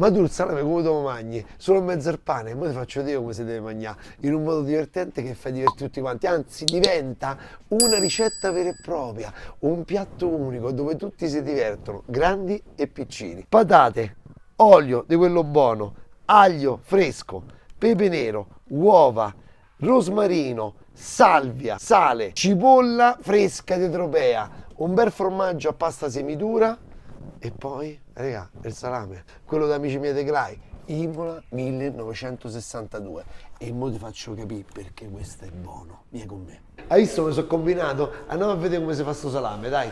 Ma tu il salame come te lo mangi? Solo in mezzo al pane? Poi ti faccio vedere come si deve mangiare, in un modo divertente che fa divertire tutti quanti. Anzi, diventa una ricetta vera e propria, un piatto unico dove tutti si divertono, grandi e piccini. Patate, olio di quello buono, aglio fresco, pepe nero, uova, rosmarino, salvia, sale, cipolla fresca di tropea, un bel formaggio a pasta semidura e poi, raga, il salame, quello da Amici miei Teclai, Imola 1962. E mo ti faccio capire perché questo è buono. Vieni con me. Hai visto come sono combinato? Andiamo a vedere come si fa sto salame, dai.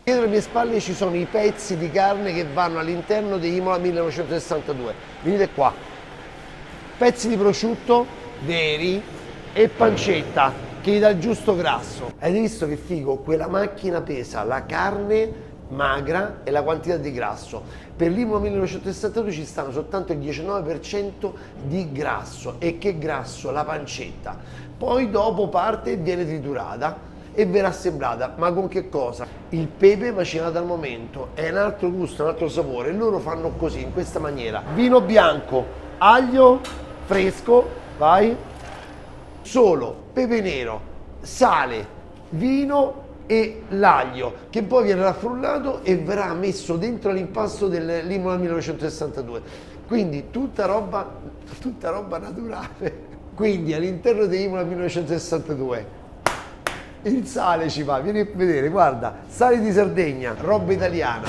Dietro le mie spalle ci sono i pezzi di carne che vanno all'interno di Imola 1962. Venite qua. Pezzi di prosciutto veri e pancetta che gli dà il giusto grasso. Avete visto che figo? Quella macchina pesa la carne magra e la quantità di grasso. Per l'Imola 1962 ci stanno soltanto il 19% di grasso. E che grasso? La pancetta. Poi dopo parte e viene triturata e verrà assemblata, ma con che cosa? Il pepe macinato al momento, è un altro gusto, un altro sapore. Loro fanno così, in questa maniera: vino bianco, aglio fresco, vai, solo pepe nero, sale, vino e l'aglio, che poi viene raffrullato e verrà messo dentro l'impasto dell'Imola 1962. Quindi tutta roba naturale. Quindi all'interno dell'Imola 1962 il sale ci va, vieni a vedere, guarda, sale di Sardegna, roba italiana,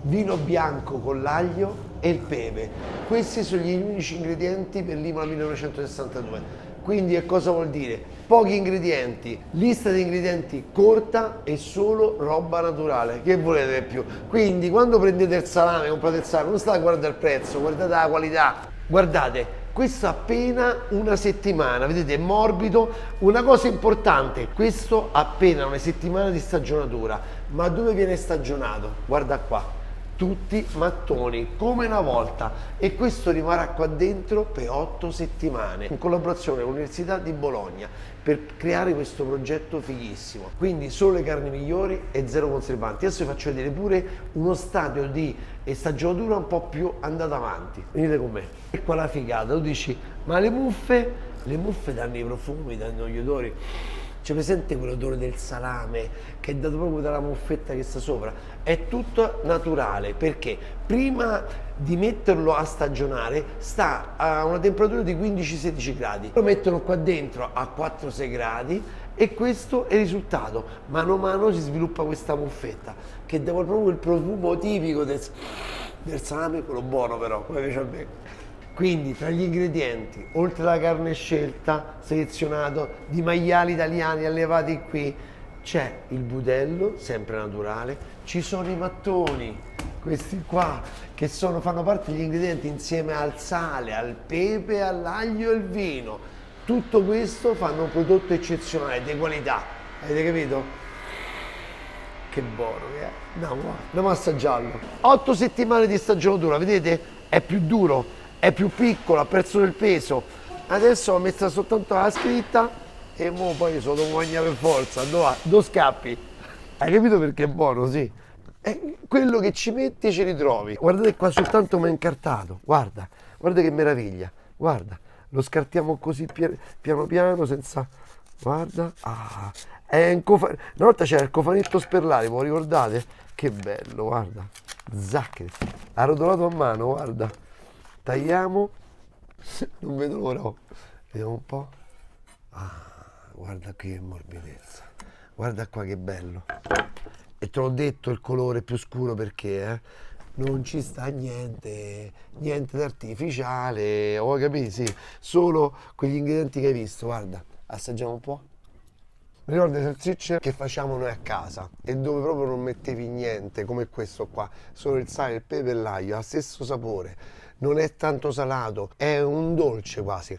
vino bianco con l'aglio e il pepe. Questi sono gli unici ingredienti per l'Imola 1962. Quindi che cosa vuol dire? Pochi ingredienti, lista di ingredienti corta e solo roba naturale. Che volete di più? Quindi quando prendete il salame, comprate il salame, non state a guardare il prezzo, guardate la qualità. Guardate, questo appena una settimana, vedete, è morbido. Una cosa importante, questo appena una settimana di stagionatura. Ma dove viene stagionato? Guarda qua, tutti mattoni, come una volta, e questo rimarrà qua dentro per 8 settimane, in collaborazione con l'Università di Bologna, per creare questo progetto fighissimo. Quindi solo le carni migliori e zero conservanti. Adesso vi faccio vedere pure uno stadio di stagionatura un po' più andato avanti. Venite con me. E qua la figata, tu dici, ma le muffe danno i profumi, danno gli odori. C'è presente quell'odore del salame che è dato proprio dalla muffetta che sta sopra? È tutto naturale, perché prima di metterlo a stagionare sta a una temperatura di 15-16 gradi. Lo mettono qua dentro a 4-6 gradi e questo è il risultato. Mano a mano si sviluppa questa muffetta che dà proprio il profumo tipico del salame, quello buono però, come piace a me. Quindi tra gli ingredienti, oltre alla carne scelta, selezionato di maiali italiani allevati qui, c'è il budello, sempre naturale, ci sono i mattoni, questi qua, che fanno parte degli ingredienti insieme al sale, al pepe, all'aglio e al vino. Tutto questo fanno un prodotto eccezionale, di qualità, avete capito? Che buono che è! Andiamo a assaggiarlo. 8 settimane di stagionatura, vedete? È più duro, è più piccolo, ha perso del peso. Adesso ho messo soltanto la scritta e mo poi sono devo mangiare per forza. Dove scappi? Hai capito perché è buono, sì? Quello che ci metti ce li trovi. Guardate qua, soltanto mi è incartato. Guarda che meraviglia. Guarda, lo scartiamo così piano piano, senza... Guarda, una volta c'era il cofanetto sperlare, ve lo ricordate? Che bello, guarda. Zacche, arrotolato a mano, guarda. Tagliamo, non vedo l'ora. Vediamo un po'. Guarda che morbidezza. Guarda qua che bello. E te l'ho detto il colore più scuro perché non ci sta niente di artificiale, ho capito? Sì, solo quegli ingredienti che hai visto. Guarda, assaggiamo un po'. Mi ricordo i salsicce che facciamo noi a casa e dove proprio non mettevi niente, come questo qua, solo il sale, il pepe e l'aglio, ha stesso sapore, non è tanto salato, è un dolce quasi.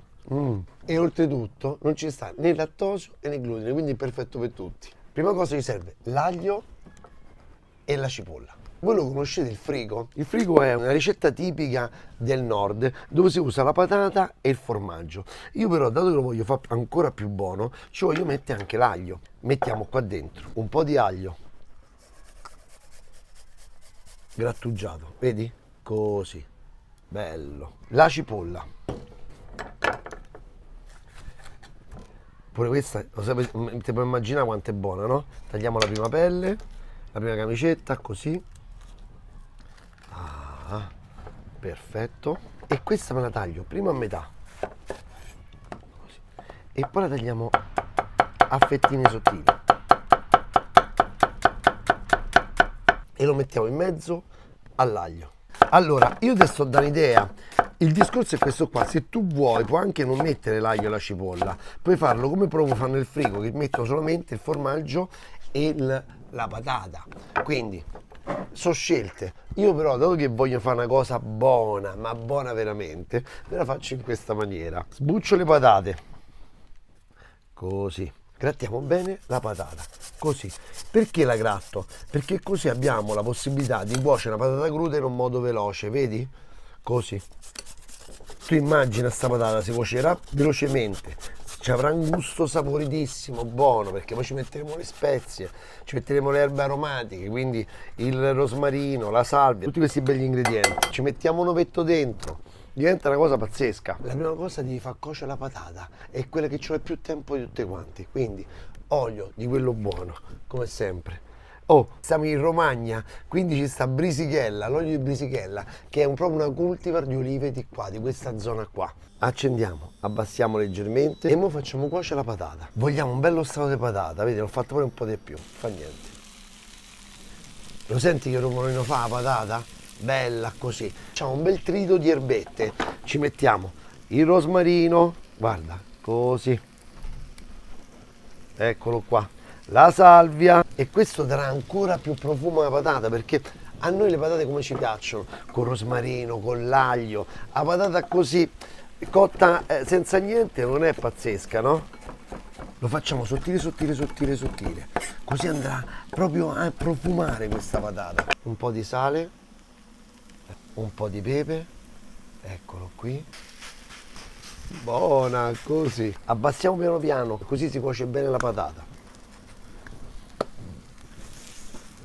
E oltretutto non ci sta né lattosio né glutine, quindi è perfetto per tutti. Prima cosa ci serve l'aglio e la cipolla. Voi lo conoscete il frigo? Il frigo è una ricetta tipica del nord dove si usa la patata e il formaggio. Io però, dato che lo voglio fare ancora più buono, ci voglio mettere anche l'aglio. Mettiamo qua dentro un po' di aglio grattugiato, vedi? così, bello. La cipolla. Pure questa, ti puoi immaginare quanto è buona, no? Tagliamo la prima pelle, la prima camicetta, così. Ah, perfetto. E questa me la taglio prima a metà. Così. E poi la tagliamo a fettine sottili. E lo mettiamo in mezzo all'aglio. Allora, io ti sto dando un'idea. Il discorso è questo qua: se tu vuoi puoi anche non mettere l'aglio e la cipolla, puoi farlo come proprio fanno nel frigo, che mettono solamente il formaggio e la patata. Quindi sono scelte. Io però, dato che voglio fare una cosa buona, ma buona veramente, me la faccio in questa maniera. Sbuccio le patate, così. Grattiamo bene la patata, così. Perché la gratto? Perché così abbiamo la possibilità di cuocere la patata cruda in un modo veloce, vedi? Così. Tu immagina sta patata, si cuocerà velocemente, ci avrà un gusto saporitissimo, buono, perché poi ci metteremo le spezie, ci metteremo le erbe aromatiche, quindi il rosmarino, la salvia, tutti questi begli ingredienti. Ci mettiamo un ovetto dentro. Diventa una cosa pazzesca. La prima cosa devi far cuocere la patata, è quella che ci vuole più tempo di tutte quanti. Quindi olio di quello buono, come sempre. Oh, siamo in Romagna, quindi ci sta Brisighella, l'olio di Brisighella, che è proprio una cultivar di olive di qua, di questa zona qua. Accendiamo, abbassiamo leggermente e ora facciamo cuocere la patata. Vogliamo un bello strato di patata, vedi, l'ho fatto pure un po' di più, fa niente. Lo senti che rumorino fa la patata? Bella così. Facciamo un bel trito di erbette, ci mettiamo il rosmarino, guarda, così, eccolo qua, la salvia, e questo darà ancora più profumo alla patata, perché a noi le patate come ci piacciono, con rosmarino, con l'aglio. La patata così cotta senza niente non è pazzesca, no? Lo facciamo sottile, sottile, sottile, sottile, così andrà proprio a profumare questa patata. Un po' di sale, un po' di pepe, eccolo qui, buona così. Abbassiamo piano piano, così si cuoce bene la patata.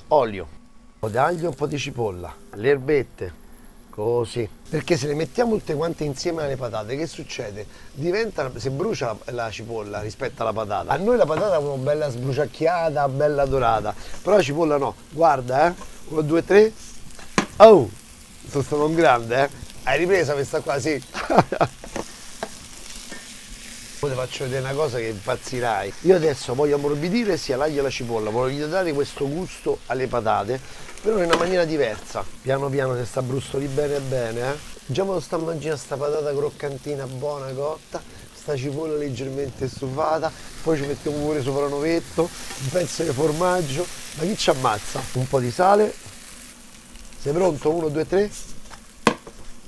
Olio, un po' di aglio, un po' di cipolla, le erbette, così. Perché se le mettiamo tutte quante insieme alle patate, che succede? Diventa, si brucia la cipolla rispetto alla patata. A noi la patata è una bella sbruciacchiata, bella dorata, però la cipolla no. Guarda, 1, 2, 3. Oh, sono stato un grande, Hai ripresa questa qua, sì. Poi ti faccio vedere una cosa che impazzirai. Io adesso voglio ammorbidire sia l'aglio e la cipolla, voglio dare questo gusto alle patate, però in una maniera diversa. Piano piano si sta brustolì bene bene, Già me lo sto mangiando sta patata croccantina buona cotta, sta cipolla leggermente stufata, poi ci mettiamo pure sopra un ovetto, un pezzo di formaggio. Ma chi ci ammazza? Un po' di sale. Sei pronto? 1, 2, 3.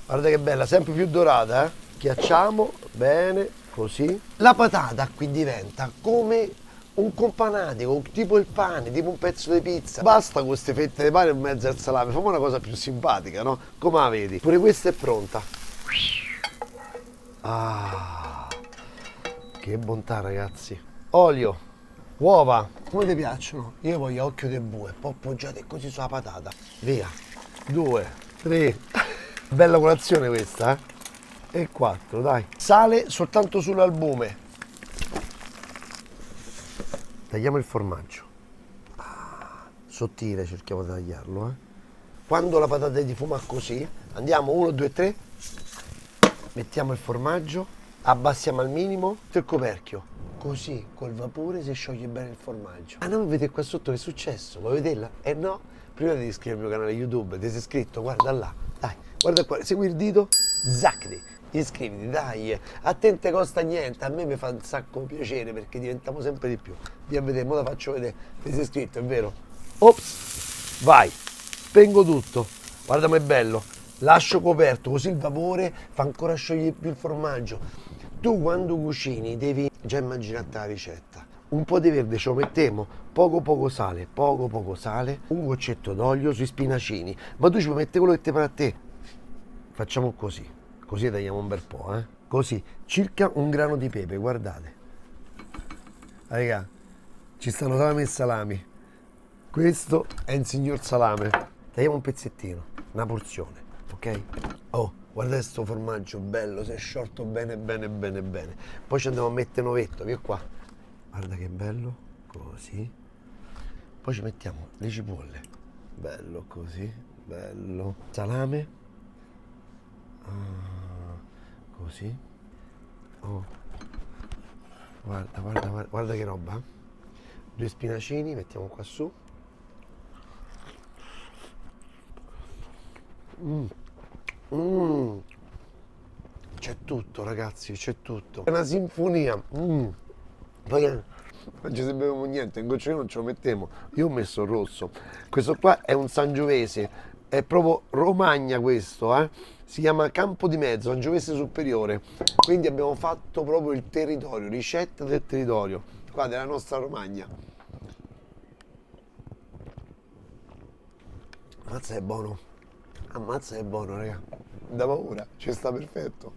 Guarda che bella, sempre più dorata, Schiacciamo bene. Così. La patata qui diventa come un companatico, tipo il pane, tipo un pezzo di pizza. Basta con queste fette di pane in mezzo al salame, facciamo una cosa più simpatica, no? Come la vedi? Pure questa è pronta. Ah, che bontà, ragazzi. Olio, uova, come ti piacciono? Io voglio occhio di bue, poi appoggiate così sulla patata. Via. 2, 3. Bella colazione questa, E 4, dai. Sale soltanto sull'albume. Tagliamo il formaggio. Sottile cerchiamo di tagliarlo, Quando la patata è di fuma così, andiamo 1, 2, 3. Mettiamo il formaggio, abbassiamo al minimo il coperchio. Così col vapore si scioglie bene il formaggio. Andiamo a vedere qua sotto che è successo. Vuoi vederla? No. Prima di iscrivermi al mio canale YouTube, ti sei iscritto? Guarda là. Dai, guarda qua, segui il dito. Zacchiti. Iscriviti, dai, a te non te costa niente, a me mi fa un sacco piacere perché diventiamo sempre di più. Ti a vedere, ora faccio vedere, ti sei iscritto, è vero? Ops, vai, spengo tutto, guarda com'è bello, lascio coperto così il vapore fa ancora sciogliere più il formaggio. Tu quando cucini devi già immaginarti la ricetta. Un po' di verde ce lo mettiamo, poco sale, un goccetto d'olio sui spinacini, ma tu ci puoi mettere quello che ti pare a te. Facciamo così. Così tagliamo un bel po', Così, circa un grano di pepe, guardate. Raga, ci stanno salami e salami. Questo è il signor salame. Tagliamo un pezzettino, una porzione. ok? Oh, guardate sto formaggio bello, si è sciolto bene, bene, bene, bene. Poi ci andiamo a mettere un ovetto, via qua. Guarda che bello, così. Poi ci mettiamo le cipolle. Bello così, bello. Salame. Ah, così. Oh, guarda, guarda, guarda, guarda che roba. Due spinacini, mettiamo qua su. Mm, c'è tutto, ragazzi, c'è tutto. È una sinfonia. Poi non ci sapevamo niente, in gocciolino non ce lo mettiamo. Io ho messo il rosso. Questo qua è un sangiovese, è proprio Romagna questo, eh? Si chiama Campo di Mezzo, Sangiovese Superiore. Quindi abbiamo fatto proprio il territorio, ricetta del territorio, qua della nostra Romagna. Ammazza è buono, raga. Da paura, ci sta perfetto.